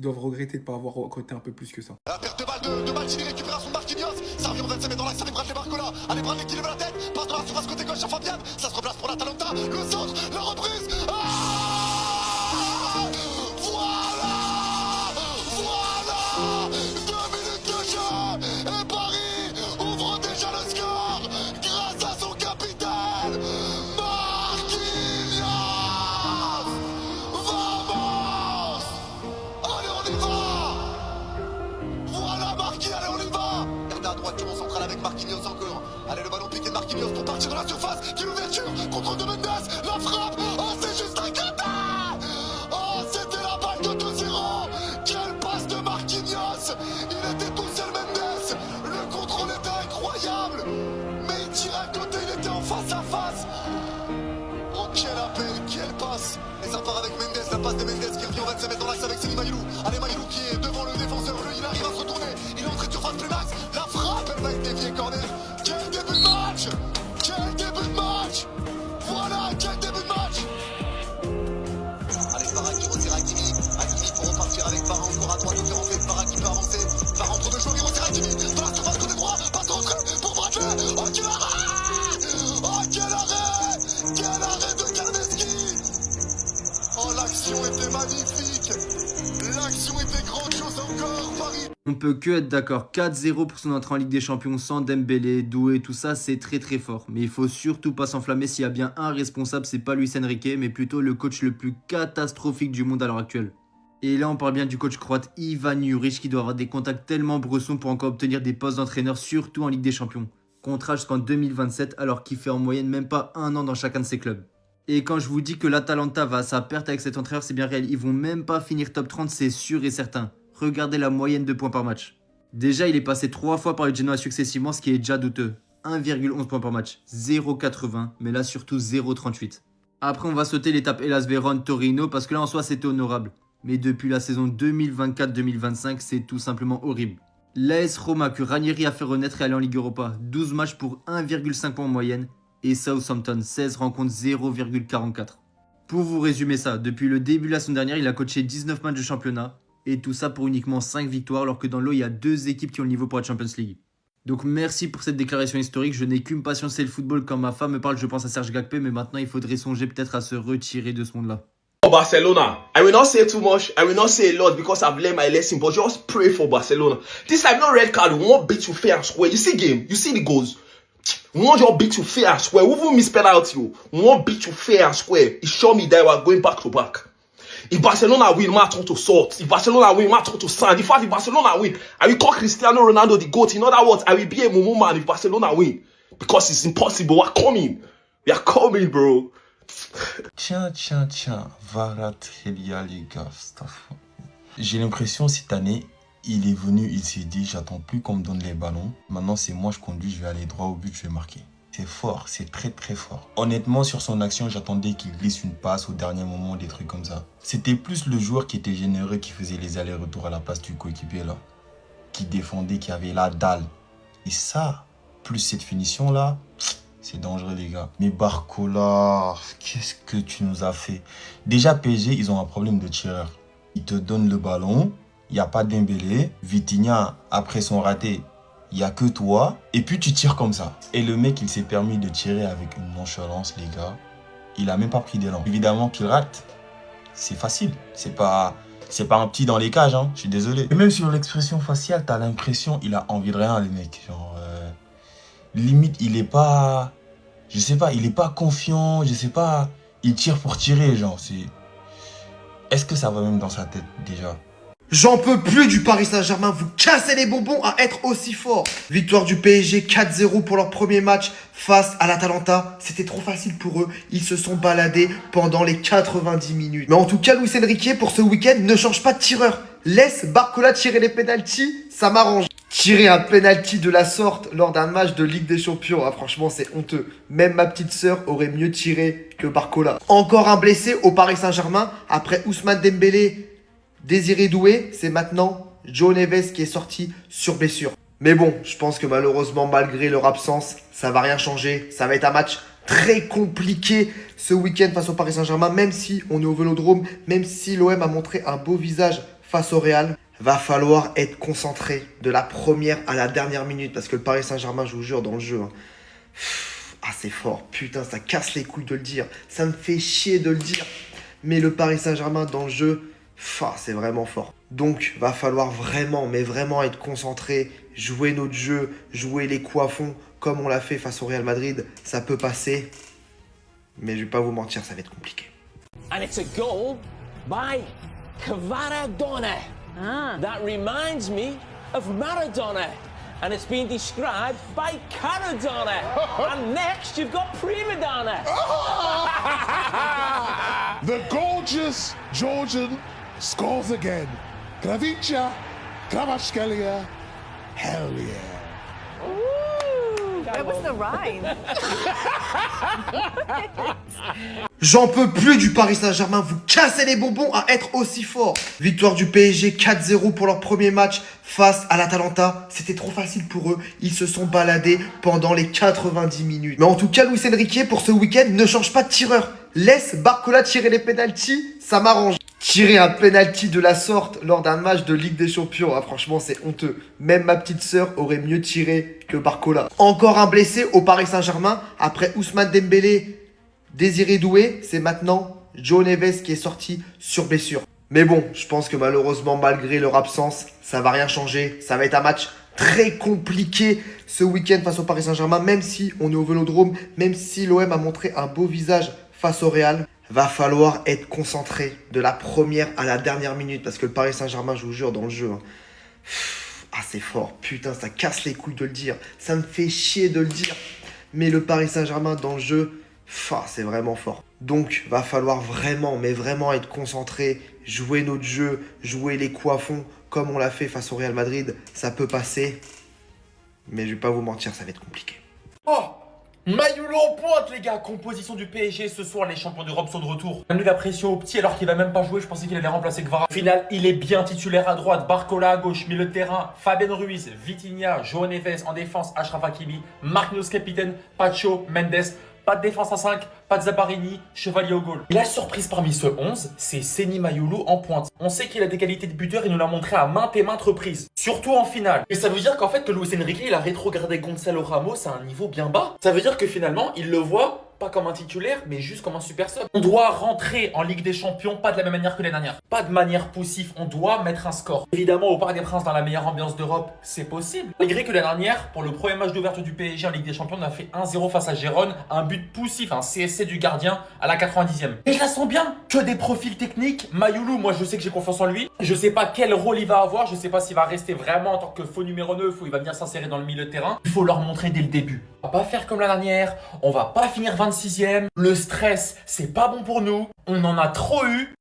ils doivent regretter de ne pas avoir recruté un peu plus que ça. La perte de balle de Maldini, récupération de Marquinhos. Ça revient, on va se mettre dans l'axe avec Bradley Barcola. Allez, Bradley qui lève la tête, passe dans la surface côté gauche à Fabian. Ça se replace pour l'Atalanta, le centre, la reprise. Voilà 2 minutes de jeu et Paris ouvre déjà le score grâce à son capitaine, Marquinhos. Vamos. Allez, on y va. Voilà Marquinhos, allez, on y va. Regardez à droite, tour central avec Marquinhos encore. Allez, le ballon piqué de Marquinhos pour partir de la surface. Quelle ouverture, contrôle de Mendes, la frappe. Oh, c'est juste un cadet. Oh, c'était la balle de 2-0. Quelle passe de Marquinhos. Il était tout seul, Mendes. Le contrôle était incroyable. Mais il tirait à côté, il était en face à face. Oh, quel appel, quelle passe. Et ça part avec Mendes, la passe de Mendes qui revient, on va se mettre dans l'axe avec Semi Mailou. Allez, Mailou qui est devant le défenseur, lui il arrive à se retourner. Il est entré de surface plein axe. La frappe, elle va être déviée, corner. Quel début de match. Quel début de match. Voilà, quel début de match. Allez, Farah qui retire Hakimi. Hakimi pour repartir avec Farah encore à droite, au fait Farah qui peut avancer. Farah entre deux joueurs, il retire Hakimi. Dans la surface côté droit, passe rentrée pour Bradley. Oh, quel arrêt. Oh, quel arrêt. Quel arrêt de Karneski. Oh, l'action était magnifique. L'action était grandiose encore, Paris. On peut que être d'accord, 4-0 pour son entrée en Ligue des Champions sans Dembélé, Doué, tout ça, c'est très très fort. Mais il faut surtout pas s'enflammer, s'il y a bien un responsable, c'est pas Luis Enrique, mais plutôt le coach le plus catastrophique du monde à l'heure actuelle. Et là on parle bien du coach croate Ivan Juric qui doit avoir des contacts tellement bressons pour encore obtenir des postes d'entraîneur, surtout en Ligue des Champions. Contrat jusqu'en 2027 alors qu'il fait en moyenne même pas un an dans chacun de ses clubs. Et quand je vous dis que l'Atalanta va à sa perte avec cet entraîneur, c'est bien réel, ils vont même pas finir top 30, c'est sûr et certain. Regardez la moyenne de points par match. Déjà, il est passé 3 fois par le Genoa successivement, ce qui est déjà douteux. 1,11 points par match, 0,80, mais là surtout 0,38. Après, on va sauter l'étape Hellas Vérone-Torino, parce que là en soi c'était honorable. Mais depuis la saison 2024-2025, c'est tout simplement horrible. L'AS Roma que Ranieri a fait renaître et aller en Ligue Europa, 12 matchs pour 1,5 points en moyenne. Et Southampton, 16 rencontres, 0,44. Pour vous résumer ça, depuis le début de la saison dernière, il a coaché 19 matchs de championnat. Et tout ça pour uniquement 5 victoires, alors que dans l'eau, il y a 2 équipes qui ont le niveau pour la Champions League. Donc merci pour cette déclaration historique, je n'ai qu'une passion, c'est le football. Quand ma femme me parle, je pense à Serge Gnabry, mais maintenant il faudrait songer peut-être à se retirer de ce monde-là. Barcelona. I will not say too much. I will not say a lot because I've learned my lesson. But just pray for Barcelona. This time, no red card. We won't beat you fair and square. You see game. You see the goals. We won't just beat you fair and square. We won't miss penalty. We won't beat you fair and square. It show me that we are going back to back. If Barcelona win, I turn to salt. If Barcelona win, I turn to sand. In fact, if Barcelona win, I will call Cristiano Ronaldo the GOAT. In other words, I will be a mumu man if Barcelona win. Because it's impossible. We're coming. We are coming, bro. Tiens, Varatrelia, les gars. J'ai l'impression cette année, il est venu, il s'est dit, j'attends plus qu'on me donne les ballons. Maintenant, c'est moi, je conduis, je vais aller droit au but, je vais marquer. C'est fort, c'est très très fort. Honnêtement, sur son action, j'attendais qu'il glisse une passe au dernier moment, des trucs comme ça. C'était plus le joueur qui était généreux, qui faisait les allers-retours à la place du coéquipier là. Qui défendait, qui avait la dalle. Et ça, plus cette finition-là, c'est dangereux les gars. Mais Barcola, qu'est-ce que tu nous as fait? Déjà PSG, ils ont un problème de tireur. Ils te donnent le ballon, il n'y a pas de Dembélé. Vitinha, après son raté, il n'y a que toi. Et puis tu tires comme ça. Et le mec, il s'est permis de tirer avec une nonchalance les gars. Il a même pas pris d'élan. Évidemment qu'il rate. C'est facile. C'est pas un petit dans les cages, hein. Je suis désolé. Et même sur l'expression faciale, t'as l'impression il a envie de rien, les mecs. Genre, limite, il est pas... Je sais pas, il est pas confiant, je sais pas... Il tire pour tirer, genre, c'est... Est-ce que ça va même dans sa tête, déjà? J'en peux plus du Paris Saint-Germain, vous cassez les bonbons à être aussi fort. Victoire du PSG 4-0 pour leur premier match face à l'Atalanta. C'était trop facile pour eux, ils se sont baladés pendant les 90 minutes. Mais en tout cas, Luis Enrique, pour ce week-end, ne change pas de tireur. Laisse Barcola tirer les pénaltys, ça m'arrange. Tirer un penalty de la sorte lors d'un match de Ligue des Champions, ah, franchement c'est honteux. Même ma petite sœur aurait mieux tiré que Barcola. Encore un blessé au Paris Saint-Germain, après Ousmane Dembélé, Désiré Doué, c'est maintenant Joe Neves qui est sorti sur blessure. Mais bon, je pense que malheureusement, malgré leur absence, ça va rien changer. Ça va être un match très compliqué ce week-end face au Paris Saint-Germain, même si on est au Vélodrome, même si l'OM a montré un beau visage face au Real. Va falloir être concentré de la première à la dernière minute parce que le Paris Saint-Germain, je vous jure, dans le jeu, ah c'est fort, putain, ça casse les couilles de le dire, ça me fait chier de le dire, mais le Paris Saint-Germain dans le jeu, c'est vraiment fort. Donc va falloir vraiment, mais vraiment être concentré, jouer notre jeu, jouer les coups à fond comme on l'a fait face au Real Madrid. Ça peut passer, mais je vais pas vous mentir, ça va être compliqué. And it's a goal by Kvaradona. That reminds me of Maradona. And it's been described by Caradona. And next you've got Prima Donna. The gorgeous Georgian scores again. Gravica, Kvaratskhelia, hell yeah. Ooh, that was the rhyme. J'en peux plus du Paris Saint-Germain, vous cassez les bonbons à être aussi fort. Victoire du PSG 4-0 pour leur premier match face à l'Atalanta. C'était trop facile pour eux, ils se sont baladés pendant les 90 minutes. Mais en tout cas, Luis Enrique, pour ce week-end, ne change pas de tireur. Laisse Barcola tirer les pénaltys, ça m'arrange. Tirer un penalty de la sorte lors d'un match de Ligue des Champions, franchement c'est honteux. Même ma petite sœur aurait mieux tiré que Barcola. Encore un blessé au Paris Saint-Germain, après Ousmane Dembélé, Désiré Doué, c'est maintenant Joe Neves qui est sorti sur blessure. Mais bon, je pense que malheureusement, malgré leur absence, ça va rien changer. Ça va être un match très compliqué ce week-end face au Paris Saint-Germain, même si on est au Vélodrome, même si l'OM a montré un beau visage face au Real. Va falloir être concentré de la première à la dernière minute parce que le Paris Saint-Germain, je vous jure, dans le jeu, c'est fort, putain, ça casse les couilles de le dire, ça me fait chier de le dire, mais le Paris Saint-Germain dans le jeu, c'est vraiment fort. Donc va falloir vraiment, mais vraiment être concentré, jouer notre jeu, jouer les coups à fond comme on l'a fait face au Real Madrid. Ça peut passer, mais je vais pas vous mentir, ça va être compliqué. Oh, Mayulu en pointe les gars. Composition du PSG ce soir, les champions d'Europe sont de retour. On a mis la pression au petit alors qu'il va même pas jouer, je pensais qu'il allait remplacer Kvara. Au final, il est bien titulaire à droite, Barcola à gauche, milieu de terrain, Fabien Ruiz, Vitinha, João Neves en défense, Achraf Hakimi, Marquinhos capitaine, Pacho, Mendes. Pas de défense à 5, pas de Zabarini, Chevalier au goal. Et la surprise parmi ce 11, c'est Seny Mayulu en pointe. On sait qu'il a des qualités de buteur, il nous l'a montré à maintes et maintes reprises. Surtout en finale. Et ça veut dire qu'en fait que Luis Enrique, il a rétrogradé Gonzalo Ramos à un niveau bien bas. Ça veut dire que finalement, il le voit pas comme un titulaire, mais juste comme un super sub. On doit rentrer en Ligue des Champions, pas de la même manière que l'année dernière. Pas de manière poussive, on doit mettre un score. Évidemment, au Parc des Princes, dans la meilleure ambiance d'Europe, c'est possible. Malgré que l'année dernière, pour le premier match d'ouverture du PSG en Ligue des Champions, on a fait 1-0 face à Gérone, un but poussif, un CSC du gardien à la 90e. Et je la sens bien, que des profils techniques. Mayulu, moi je sais que j'ai confiance en lui. Je sais pas quel rôle il va avoir, je sais pas s'il va rester vraiment en tant que faux numéro 9 ou il va venir s'insérer dans le milieu de terrain. Il faut leur montrer dès le début. On va pas faire comme la dernière, on va pas finir 26e. Le stress, c'est pas bon pour nous. On en a trop eu.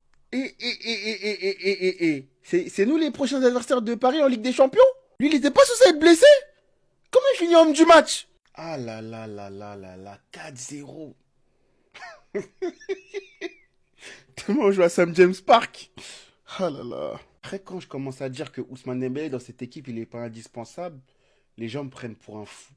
C'est nous les prochains adversaires de Paris en Ligue des Champions? Lui, il était pas censé être blessé? Comment il finit homme du match? Ah là là là là là là, 4-0. Tellement on joue à Sam James Park. Ah là là. Après, quand je commence à dire que Ousmane Dembélé dans cette équipe, il est pas indispensable, les gens me prennent pour un fou.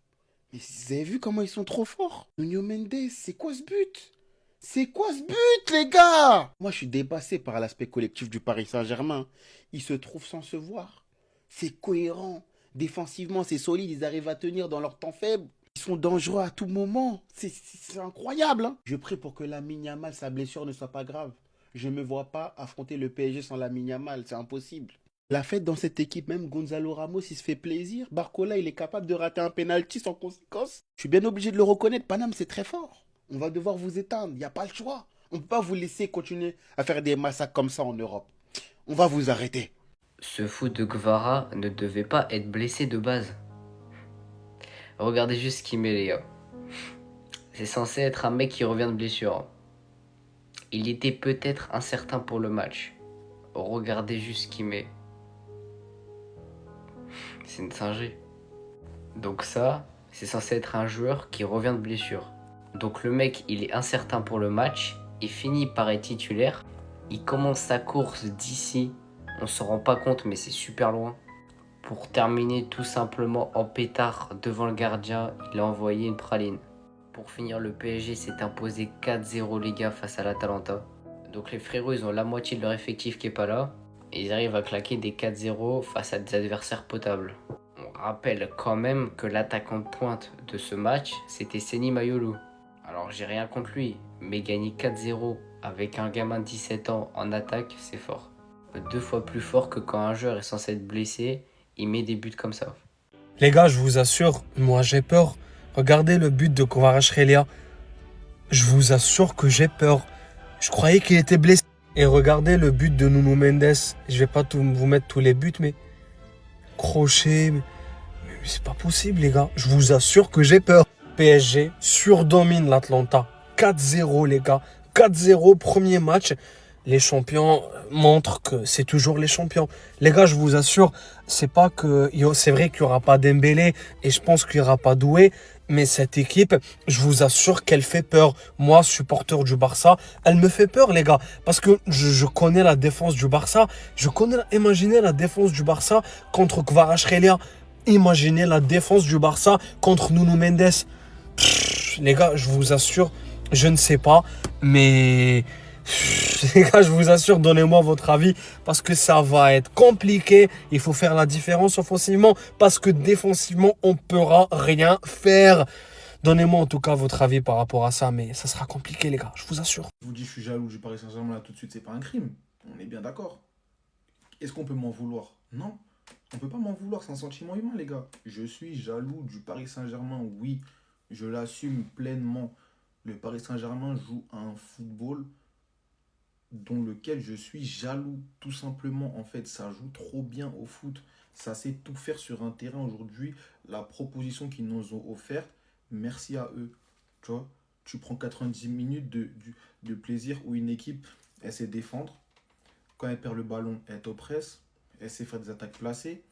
Mais vous avez vu comment ils sont trop forts? Nuno Mendes, c'est quoi ce but? C'est quoi ce but, les gars? Moi, je suis dépassé par l'aspect collectif du Paris Saint-Germain. Ils se trouvent sans se voir. C'est cohérent. Défensivement, c'est solide. Ils arrivent à tenir dans leur temps faible. Ils sont dangereux à tout moment. C'est incroyable. Hein. Je prie pour que Lamine Yamal, sa blessure ne soit pas grave. Je ne me vois pas affronter le PSG sans Lamine Yamal. C'est impossible. La fête dans cette équipe, même Gonzalo Ramos, il se fait plaisir. Barcola, il est capable de rater un penalty sans conséquence. Je suis bien obligé de le reconnaître. Paname, c'est très fort. On va devoir vous éteindre. Il n'y a pas le choix. On ne peut pas vous laisser continuer à faire des massacres comme ça en Europe. On va vous arrêter. Ce fou de Kvara ne devait pas être blessé de base. Regardez juste ce qu'il met, les gars. C'est censé être un mec qui revient de blessure. Il était peut-être incertain pour le match. Regardez juste ce qu'il met. C'est une singerie. Donc ça, c'est censé être un joueur qui revient de blessure. Donc le mec, il est incertain pour le match. Il finit par être titulaire. Il commence sa course d'ici. On s'en rend pas compte, mais c'est super loin. Pour terminer tout simplement en pétard devant le gardien, il a envoyé une praline. Pour finir, le PSG s'est imposé 4-0 les gars face à l'Atalanta. Donc les frérots, ils ont la moitié de leur effectif qui est pas là. et ils arrivent à claquer des 4-0 face à des adversaires potables. On rappelle quand même que l'attaquant de pointe de ce match, c'était Seny Mayolo. Alors j'ai rien contre lui, mais gagner 4-0 avec un gamin de 17 ans en attaque, c'est fort. 2 fois plus fort que quand un joueur est censé être blessé, il met des buts comme ça. Les gars, je vous assure, moi j'ai peur. Regardez le but de Kvaratskhelia. Je vous assure que j'ai peur. Je croyais qu'il était blessé. Et regardez le but de Nuno Mendes. Je vais pas vous mettre tous les buts, mais crochet. Mais c'est pas possible, les gars. Je vous assure que j'ai peur. PSG surdomine l'Atlanta. 4-0, les gars. 4-0, premier match. Les champions montrent que c'est toujours les champions. Les gars, je vous assure, c'est vrai qu'il n'y aura pas Dembélé et je pense qu'il n'y aura pas Doué, mais cette équipe, je vous assure qu'elle fait peur. Moi, supporter du Barça, elle me fait peur, les gars, parce que je connais la défense du Barça. Imaginez la défense du Barça contre Kvaratskhelia. Imaginez la défense du Barça contre Nuno Mendes. Les gars, je vous assure, je ne sais pas, mais... Les gars, je vous assure, donnez-moi votre avis parce que ça va être compliqué. Il faut faire la différence offensivement parce que défensivement, on ne pourra rien faire. Donnez-moi en tout cas votre avis par rapport à ça, mais ça sera compliqué, les gars, je vous assure. Je vous dis, je suis jaloux du Paris Saint-Germain là tout de suite, c'est pas un crime. On est bien d'accord. Est-ce qu'on peut m'en vouloir? Non, on peut pas m'en vouloir, c'est un sentiment humain, les gars. Je suis jaloux du Paris Saint-Germain, oui, je l'assume pleinement. Le Paris Saint-Germain joue à un football dont lequel je suis jaloux, tout simplement. En fait, ça joue trop bien au foot. Ça sait tout faire sur un terrain aujourd'hui. La proposition qu'ils nous ont offerte, merci à eux. Tu vois, tu prends 90 minutes de plaisir où une équipe, elle sait défendre. Quand elle perd le ballon, elle t'oppresse. Elle sait faire des attaques placées.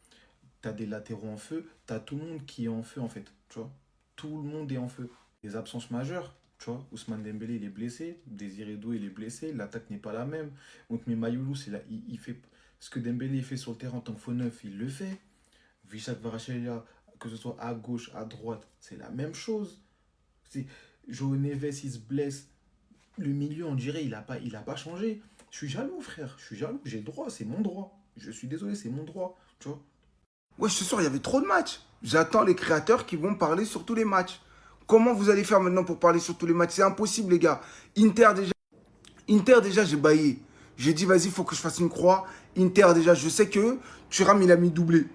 Tu as des latéraux en feu. Tu as tout le monde qui est en feu, en fait. Tu vois, tout le monde est en feu. Les absences majeures. Tu vois, Ousmane Dembélé, il est blessé. Désiré Doué, il est blessé. L'attaque n'est pas la même. Donc, mais Mayulu, il fait ce que Dembélé fait sur le terrain en tant que faux neuf, il le fait. Visca Kvaratskhelia, que ce soit à gauche, à droite, c'est la même chose. João Neves, il se blesse. Le milieu, on dirait, il n'a pas changé. Je suis jaloux, frère. Je suis jaloux. J'ai le droit. C'est mon droit. Je suis désolé, c'est mon droit. Tu vois. Ouais, je te sors, il y avait trop de matchs. J'attends les créateurs qui vont parler sur tous les matchs. Comment vous allez faire maintenant pour parler sur tous les matchs? C'est impossible, les gars. Inter, déjà, j'ai baillé. J'ai dit, vas-y, il faut que je fasse une croix. Inter, déjà, je sais que Thuram, il a mis doublé.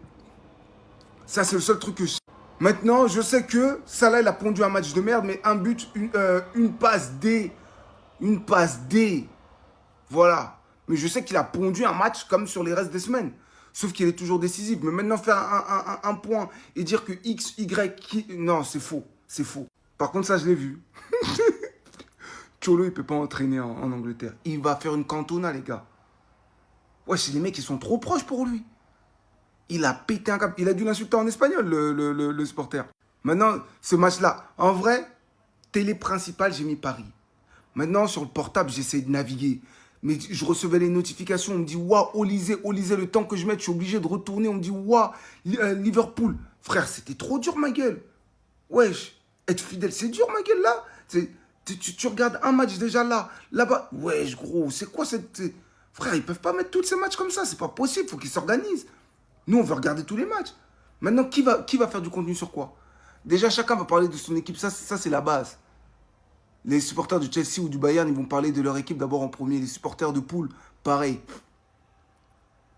Ça, c'est le seul truc que je sais. Maintenant, je sais que Salah, il a pondu un match de merde, mais un but, une passe D. Une passe D. Voilà. Mais je sais qu'il a pondu un match comme sur les restes des semaines. Sauf qu'il est toujours décisif. Mais maintenant, faire un point et dire que X, Y, non, c'est faux. C'est faux. Par contre, ça, je l'ai vu. Cholo, il ne peut pas entraîner en Angleterre. Il va faire une cantona, les gars. Ouais, c'est les mecs qui sont trop proches pour lui. Il a pété un câble. Il a dû l'insulter en espagnol, le supporter. Maintenant, ce match-là, en vrai, télé principale, j'ai mis Paris. Maintenant, sur le portable, j'essaie de naviguer. Mais je recevais les notifications. On me dit, waouh, Olysée, le temps que je mette, je suis obligé de retourner. On me dit, waouh, Liverpool. Frère, c'était trop dur, ma gueule. Wesh, être fidèle, c'est dur, ma gueule, là. Tu regardes un match déjà là. Là-bas, wesh, gros, c'est quoi cette... Frère, ils peuvent pas mettre tous ces matchs comme ça. C'est pas possible, faut qu'ils s'organisent. Nous, on veut regarder tous les matchs. Maintenant, qui va faire du contenu sur quoi? Déjà, chacun va parler de son équipe. Ça c'est la base. Les supporters du Chelsea ou du Bayern, ils vont parler de leur équipe d'abord en premier. Les supporters de Pool, pareil.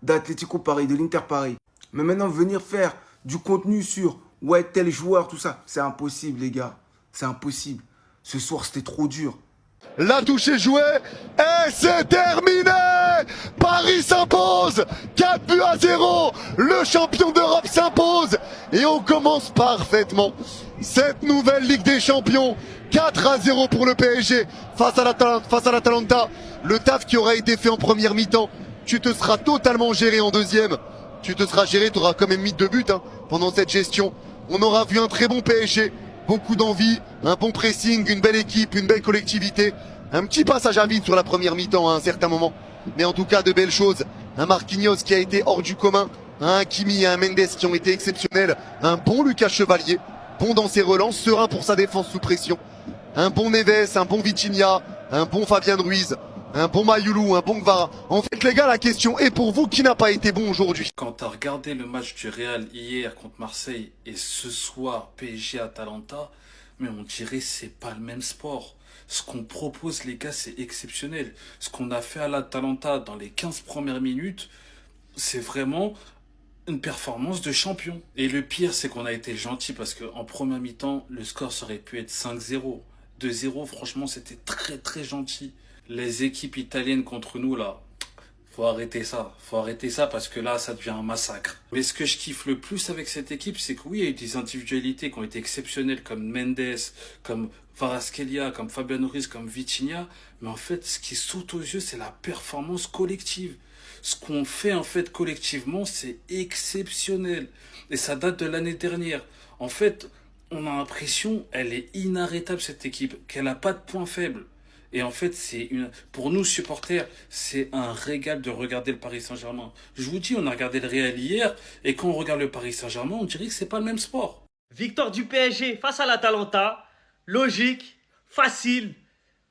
D'Atlético, pareil. De l'Inter, pareil. Mais maintenant, venir faire du contenu sur... Ouais, tel joueur, tout ça. C'est impossible, les gars. C'est impossible. Ce soir, c'était trop dur. La touche est jouée et c'est terminé. Paris s'impose 4-0. Le champion d'Europe s'impose. Et on commence parfaitement cette nouvelle Ligue des Champions. 4-0 pour le PSG face à l'Atalanta. Le taf qui aura été fait en première mi-temps, tu te seras totalement géré en deuxième. Tu te seras géré, tu auras quand même mis 2 buts pendant cette gestion. On aura vu un très bon PSG, beaucoup d'envie, un bon pressing, une belle équipe, une belle collectivité. Un petit passage à vide sur la première mi-temps à un certain moment. Mais en tout cas, de belles choses. Un Marquinhos qui a été hors du commun. Un Hakimi et un Mendes qui ont été exceptionnels. Un bon Lucas Chevalier, bon dans ses relances, serein pour sa défense sous pression. Un bon Neves, un bon Vitinha, un bon Fabien Ruiz. Un bon Mayoulou, un bon Gvara. En fait, les gars, la question est pour vous, qui n'a pas été bon aujourd'hui? Quand t'as regardé le match du Real hier contre Marseille et ce soir PSG-Atalanta, mais on dirait c'est pas le même sport. Ce qu'on propose, les gars, c'est exceptionnel. Ce qu'on a fait à l'Atalanta dans les 15 premières minutes, c'est vraiment une performance de champion. Et le pire, c'est qu'on a été gentil parce qu'en première mi-temps, le score ça aurait pu être 5-0. 2-0, franchement, c'était très très gentil. Les équipes italiennes contre nous, là, faut arrêter ça. Faut arrêter ça parce que là, ça devient un massacre. Mais ce que je kiffe le plus avec cette équipe, c'est que oui, il y a eu des individualités qui ont été exceptionnelles comme Mendes, comme Kvaratskhelia, comme Fabian Ruiz, comme Vitinha. Mais en fait, ce qui saute aux yeux, c'est la performance collective. Ce qu'on fait en fait collectivement, c'est exceptionnel. Et ça date de l'année dernière. En fait, on a l'impression, elle est inarrêtable cette équipe, qu'elle n'a pas de point faible. Et en fait, pour nous supporters, c'est un régal de regarder le Paris Saint-Germain. Je vous dis, on a regardé le Real hier, et quand on regarde le Paris Saint-Germain, on dirait que c'est pas le même sport. Victoire du PSG face à l'Atalanta, logique, facile,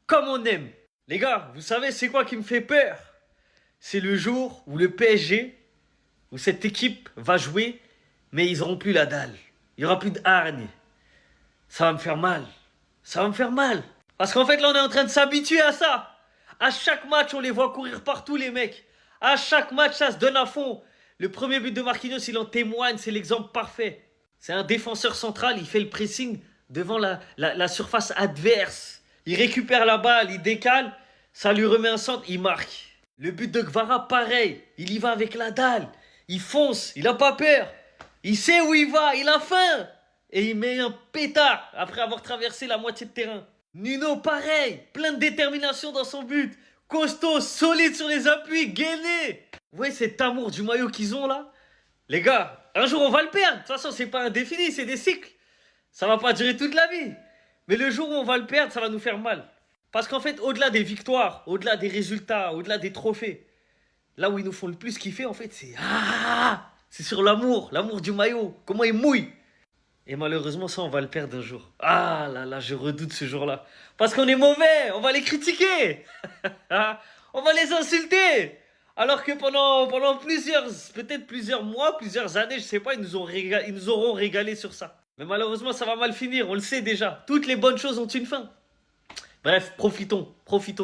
comme on aime. Les gars, vous savez c'est quoi qui me fait peur? C'est le jour où le PSG, où cette équipe va jouer, mais ils n'auront plus la dalle. Il n'y aura plus de hargne. Ça va me faire mal. Ça va me faire mal. Parce qu'en fait, là, on est en train de s'habituer à ça. À chaque match, on les voit courir partout, les mecs. À chaque match, ça se donne à fond. Le premier but de Marquinhos, il en témoigne. C'est l'exemple parfait. C'est un défenseur central. Il fait le pressing devant la surface adverse. Il récupère la balle, il décale. Ça lui remet un centre, il marque. Le but de Gvara, pareil. Il y va avec la dalle. Il fonce, il n'a pas peur. Il sait où il va, il a faim. Et il met un pétard après avoir traversé la moitié de terrain. Nuno, pareil. Plein de détermination dans son but. Costaud, solide sur les appuis, gainé. Vous voyez cet amour du maillot qu'ils ont là? Les gars, un jour on va le perdre. De toute façon, c'est pas indéfini, c'est des cycles. Ça va pas durer toute la vie. Mais le jour où on va le perdre, ça va nous faire mal. Parce qu'en fait, au-delà des victoires, au-delà des résultats, au-delà des trophées, là où ils nous font le plus kiffer, en fait, c'est sur l'amour du maillot, comment il mouille. Et malheureusement, ça, on va le perdre un jour. Ah là là, je redoute ce jour-là. Parce qu'on est mauvais, on va les critiquer. On va les insulter. Alors que pendant peut-être plusieurs mois, plusieurs années, je sais pas, ils nous auront régalé sur ça. Mais malheureusement, ça va mal finir, on le sait déjà. Toutes les bonnes choses ont une fin. Bref, profitons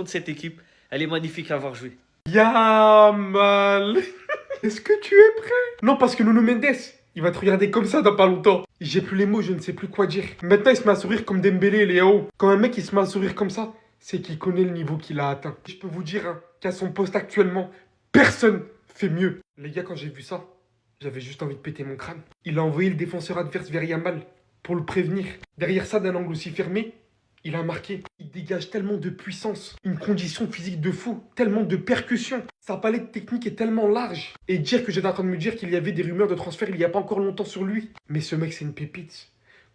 de cette équipe. Elle est magnifique à voir jouer. Yamal. Est-ce que tu es prêt? Non, parce que Nuno Mendes, il va te regarder comme ça dans pas longtemps. J'ai plus les mots, je ne sais plus quoi dire. Maintenant, il se met à sourire comme Dembélé et Léo. Quand un mec il se met à sourire comme ça, c'est qu'il connaît le niveau qu'il a atteint. Je peux vous dire qu'à son poste actuellement, personne fait mieux. Les gars, quand j'ai vu ça, j'avais juste envie de péter mon crâne. Il a envoyé le défenseur adverse vers Yamal pour le prévenir. Derrière ça, d'un angle aussi fermé, il a marqué. Il dégage tellement de puissance, une condition physique de fou, tellement de percussion. Sa palette technique est tellement large. Et dire que j'étais en train de me dire qu'il y avait des rumeurs de transfert il n'y a pas encore longtemps sur lui. Mais ce mec, c'est une pépite.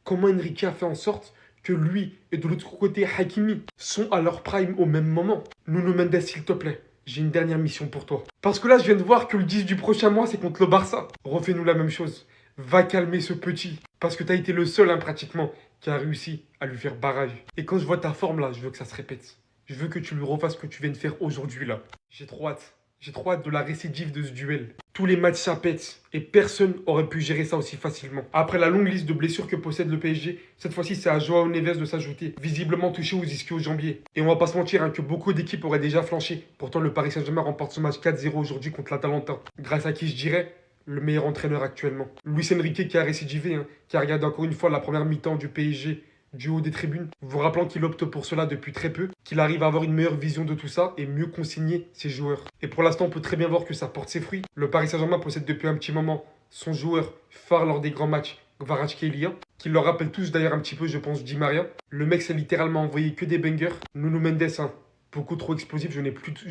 Comment Enrique a fait en sorte que lui et de l'autre côté Hakimi sont à leur prime au même moment? Nuno Mendes, s'il te plaît, j'ai une dernière mission pour toi. Parce que là, je viens de voir que le 10 du prochain mois, c'est contre le Barça. Refais-nous la même chose. Va calmer ce petit. Parce que t'as été le seul, pratiquement, qui a réussi à lui faire barrage. Et quand je vois ta forme là, je veux que ça se répète. Je veux que tu lui refasses ce que tu viens de faire aujourd'hui là. J'ai trop hâte. J'ai trop hâte de la récidive de ce duel. Tous les matchs ça pète. Et personne aurait pu gérer ça aussi facilement. Après la longue liste de blessures que possède le PSG, cette fois-ci c'est à Joao Neves de s'ajouter. Visiblement touché aux ischio-jambiers. Et on va pas se mentir que beaucoup d'équipes auraient déjà flanché. Pourtant le Paris Saint-Germain remporte ce match 4-0 aujourd'hui contre l'Atalanta. Grâce à qui je dirais le meilleur entraîneur actuellement. Luis Enrique qui a récidivé, qui a regardé encore une fois la première mi-temps du PSG du haut des tribunes, vous rappelant qu'il opte pour cela depuis très peu, qu'il arrive à avoir une meilleure vision de tout ça et mieux consigner ses joueurs. Et pour l'instant, on peut très bien voir que ça porte ses fruits. Le Paris Saint-Germain possède depuis un petit moment son joueur phare lors des grands matchs, Kvaratskhelia, qui leur rappelle tous d'ailleurs un petit peu, je pense, Di Maria. Le mec s'est littéralement envoyé que des bangers. Nuno Mendes, beaucoup trop explosif, je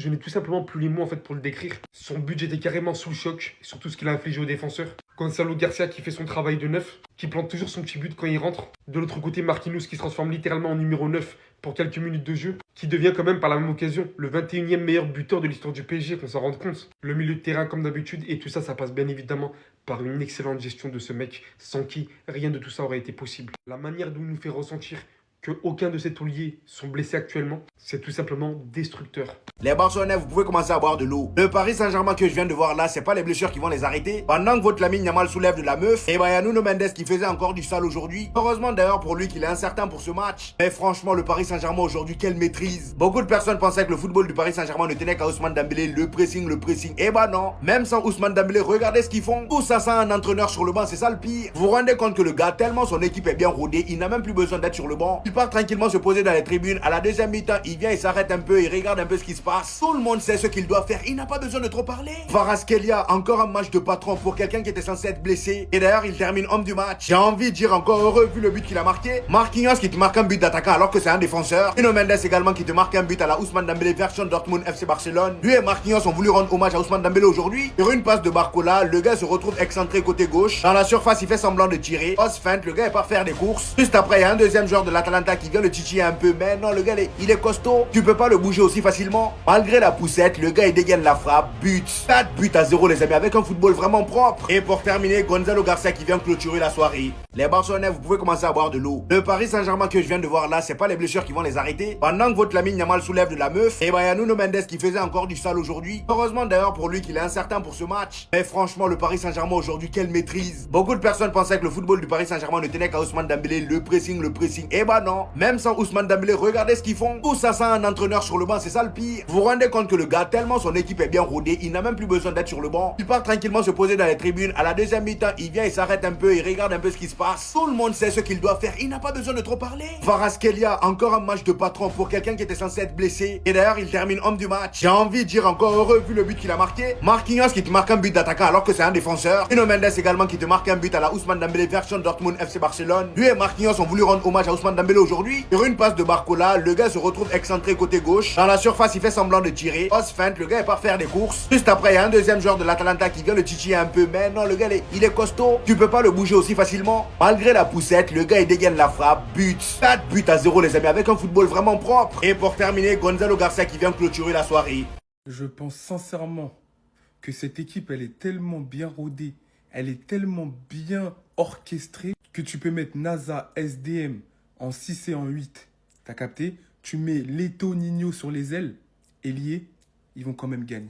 n'ai tout simplement plus les mots en fait pour le décrire. Son but était carrément sous le choc, sur tout ce qu'il a infligé aux défenseurs. Gonzalo Garcia qui fait son travail de neuf, qui plante toujours son petit but quand il rentre. De l'autre côté, Marquinhos qui se transforme littéralement en numéro 9 pour quelques minutes de jeu, qui devient quand même par la même occasion le 21e meilleur buteur de l'histoire du PSG, qu'on s'en rende compte. Le milieu de terrain comme d'habitude, et tout ça, ça passe bien évidemment par une excellente gestion de ce mec, sans qui rien de tout ça aurait été possible. La manière dont il nous fait ressentir qu'aucun de ces tauliers sont blessés actuellement. C'est tout simplement destructeur. Les Barcelonais, vous pouvez commencer à boire de l'eau. Le Paris Saint-Germain que je viens de voir là, c'est pas les blessures qui vont les arrêter. Pendant que votre Lamine Yamal soulève de la meuf, et bah y a Nuno Mendes qui faisait encore du sale aujourd'hui. Heureusement d'ailleurs pour lui qu'il est incertain pour ce match. Mais franchement, le Paris Saint-Germain aujourd'hui, quelle maîtrise. Beaucoup de personnes pensaient que le football du Paris Saint-Germain ne tenait qu'à Ousmane Dembélé, le pressing. Et bah non. Même sans Ousmane Dembélé, regardez ce qu'ils font. Tout ça sans un entraîneur sur le banc, c'est ça le pire. Vous vous rendez compte que le gars, tellement son équipe est bien rodée, il n'a même plus besoin d'être sur le banc. Il part tranquillement se poser dans les tribunes. À la deuxième mi-temps, il vient, il s'arrête un peu, il regarde un peu ce qui se passe. Tout le monde sait ce qu'il doit faire, il n'a pas besoin de trop parler. Kvaratskhelia, encore un match de patron pour quelqu'un qui était censé être blessé. Et d'ailleurs, il termine homme du match. J'ai envie de dire encore heureux vu le but qu'il a marqué. Marquinhos qui te marque un but d'attaquant alors que c'est un défenseur. Nuno Mendes également qui te marque un but à la Ousmane Dembélé version Dortmund FC Barcelone. Lui et Marquinhos ont voulu rendre hommage à Ousmane Dembélé aujourd'hui. Sur une passe de Barcola, le gars se retrouve excentré côté gauche. Dans la surface, il fait semblant de tirer. Passe feinte, le gars est pas faire des courses. Juste après, il y a un deuxième joueur de l'Atalanta qui vient le titiller un peu. Mais non, le gars, il est costaud. Tu peux pas le bouger aussi facilement. Malgré la poussette, le gars il dégaine la frappe, but. 4 buts à 0 les amis, avec un football vraiment propre. Et pour terminer, Gonzalo Garcia qui vient clôturer la soirée. Les Barcelonais, vous pouvez commencer à boire de l'eau. Le Paris Saint-Germain que je viens de voir là, c'est pas les blessures qui vont les arrêter. Pendant que votre Lamine Yamal soulève de la meuf, et bah y a Nuno Mendes qui faisait encore du sale aujourd'hui. Heureusement d'ailleurs pour lui qu'il est incertain pour ce match. Mais franchement, le Paris Saint-Germain aujourd'hui, quelle maîtrise. Beaucoup de personnes pensaient que le football du Paris Saint-Germain ne tenait qu'à Ousmane Dembélé, le pressing. Et bah non. Même sans Ousmane Dembélé, regardez ce qu'ils font. Tout ça sans un entraîneur sur le banc, c'est ça le pire. Vous vous rendez compte que le gars, tellement son équipe est bien rodée, il n'a même plus besoin d'être sur le banc. Il part tranquillement se poser dans les tribunes. À la deuxième mi-temps, il vient, il s'arrête un peu, il regarde un peu ce qui se passe. Tout le monde sait ce qu'il doit faire, il n'a pas besoin de trop parler. Kvaratskhelia, encore un match de patron pour quelqu'un qui était censé être blessé. Et d'ailleurs, il termine homme du match. J'ai envie de dire encore heureux vu le but qu'il a marqué. Marquinhos qui te marque un but d'attaquant alors que c'est un défenseur. Nuno Mendes également qui te marque un but à la Ousmane Dembélé version Dortmund FC Barcelone. Lui et Marquinhos ont voulu rendre hommage à Ousmane Dembélé aujourd'hui. Sur une passe de Barcola, le gars se retrouve excentré côté gauche. Dans la surface, il fait semblant de tirer. Passe feinte, le gars est pas faire des courses. Juste après, il y a un deuxième joueur de l'Atalanta qui vient le titiller un peu. Mais non, le gars, il est costaud. Tu peux pas le bouger aussi facilement. Malgré la poussette, le gars il dégaine la frappe, but. 4 buts à 0 les amis, avec un football vraiment propre. Et pour terminer, Gonzalo Garcia qui vient clôturer la soirée. Je pense sincèrement que cette équipe, elle est tellement bien rodée, elle est tellement bien orchestrée que tu peux mettre NASA, SDM en 6 et en 8. T'as capté? Tu mets Leto, Nino sur les ailes, ailier, ils vont quand même gagner.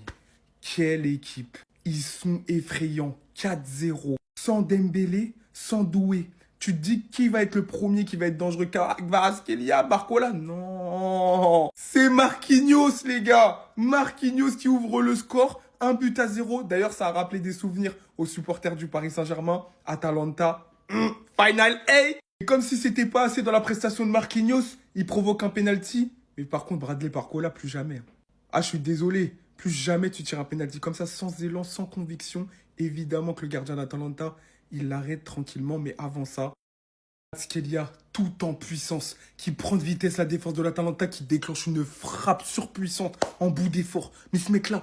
Quelle équipe! Ils sont effrayants. 4-0. Sans Dembélé, sans Doué. Tu te dis qui va être le premier qui va être dangereux? Kvaratskhelia, Barcola? Non. C'est Marquinhos, les gars. Marquinhos qui ouvre le score. 1 but à 0. D'ailleurs, ça a rappelé des souvenirs aux supporters du Paris Saint-Germain. Atalanta. Final 8. Et comme si c'était pas assez dans la prestation de Marquinhos, il provoque un penalty. Mais par contre, Bradley Barcola, plus jamais. Ah, je suis désolé. Plus jamais tu tires un penalty comme ça, sans élan, sans conviction. Évidemment que le gardien d'Atalanta, il l'arrête tranquillement. Mais avant ça, Kvaratskhelia, tout en puissance, qui prend de vitesse la défense de l'Atalanta, qui déclenche une frappe surpuissante en bout d'effort. Mais ce mec-là...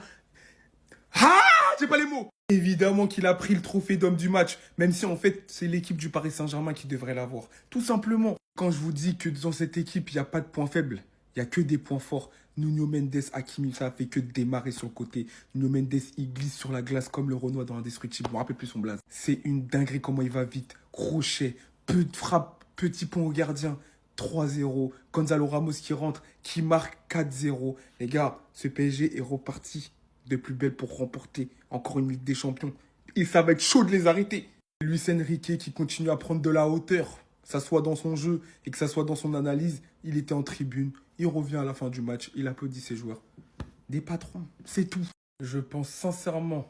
Ah, j'ai pas les mots. Évidemment qu'il a pris le trophée d'homme du match, même si en fait, c'est l'équipe du Paris Saint-Germain qui devrait l'avoir. Tout simplement. Quand je vous dis que dans cette équipe, il n'y a pas de points faibles, il n'y a que des points forts. Nuno Mendes, Hakimi, ça a fait que démarrer sur le côté. Nuno Mendes, il glisse sur la glace comme le Renoir dans Indestructible. Je me rappelle plus son blaze. C'est une dinguerie comment il va vite. Crochet, peu de frappe, petit pont au gardien. 3-0. Gonzalo Ramos qui rentre, qui marque 4-0. Les gars, ce PSG est reparti de plus belle pour remporter encore une Ligue des Champions. Et ça va être chaud de les arrêter. Luis Enrique qui continue à prendre de la hauteur, que ça soit dans son jeu et que ça soit dans son analyse. Il était en tribune, il revient à la fin du match, il applaudit ses joueurs. Des patrons, c'est tout. Je pense sincèrement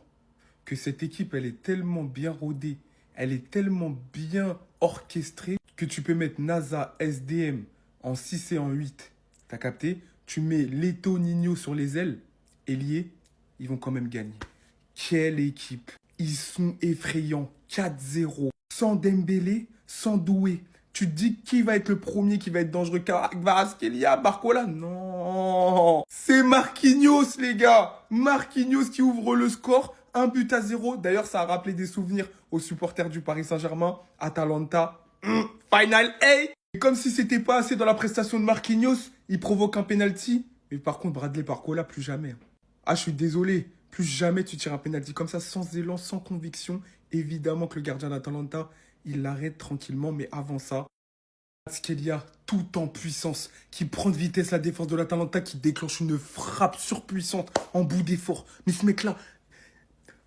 que cette équipe, elle est tellement bien rodée, elle est tellement bien orchestrée que tu peux mettre NASA, SDM en 6 et en 8. T'as capté? Tu mets Leto, Nino sur les ailes, ailier, ils vont quand même gagner. Quelle équipe! Ils sont effrayants. 4-0. Sans Dembélé, sans Doué. Tu te dis qui va être le premier qui va être dangereux? Kvaratskhelia, Barcola? Non. C'est Marquinhos, les gars. Marquinhos qui ouvre le score. 1 but à 0. D'ailleurs, ça a rappelé des souvenirs aux supporters du Paris Saint-Germain. Atalanta. Final 8. Et comme si c'était pas assez dans la prestation de Marquinhos, il provoque un penalty. Mais par contre, Bradley Barcola, plus jamais. Ah, je suis désolé. Plus jamais tu tires un penalty comme ça, sans élan, sans conviction. Évidemment que le gardien d'Atalanta, il l'arrête tranquillement. Mais avant ça, Skelia, tout en puissance, qui prend de vitesse la défense de l'Atalanta, qui déclenche une frappe surpuissante en bout d'effort. Mais ce mec-là...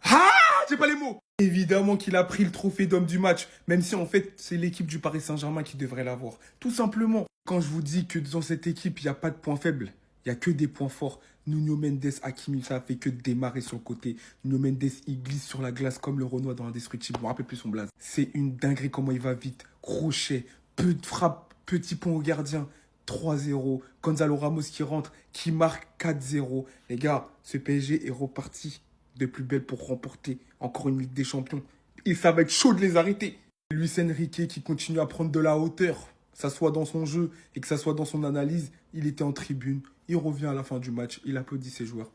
Ah, j'ai pas les mots. Évidemment qu'il a pris le trophée d'homme du match, même si en fait c'est l'équipe du Paris Saint-Germain qui devrait l'avoir. Tout simplement. Quand je vous dis que dans cette équipe, il n'y a pas de points faibles, il n'y a que des points forts. Nuno Mendes, Hakimi, ça a fait que démarrer sur le côté. Nuno Mendes, il glisse sur la glace comme le Renoir dans Indestructible. Je ne me rappelle plus son blaze. C'est une dinguerie comment il va vite. Crochet, peu de frappe, petit pont au gardien. 3-0. Gonzalo Ramos qui rentre, qui marque 4-0. Les gars, ce PSG est reparti de plus belle pour remporter encore une Ligue des Champions. Et ça va être chaud de les arrêter. Luis Enrique qui continue à prendre de la hauteur, que ça soit dans son jeu et que ça soit dans son analyse. Il était en tribune, il revient à la fin du match, il applaudit ses joueurs.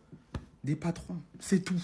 Des patrons, c'est tout.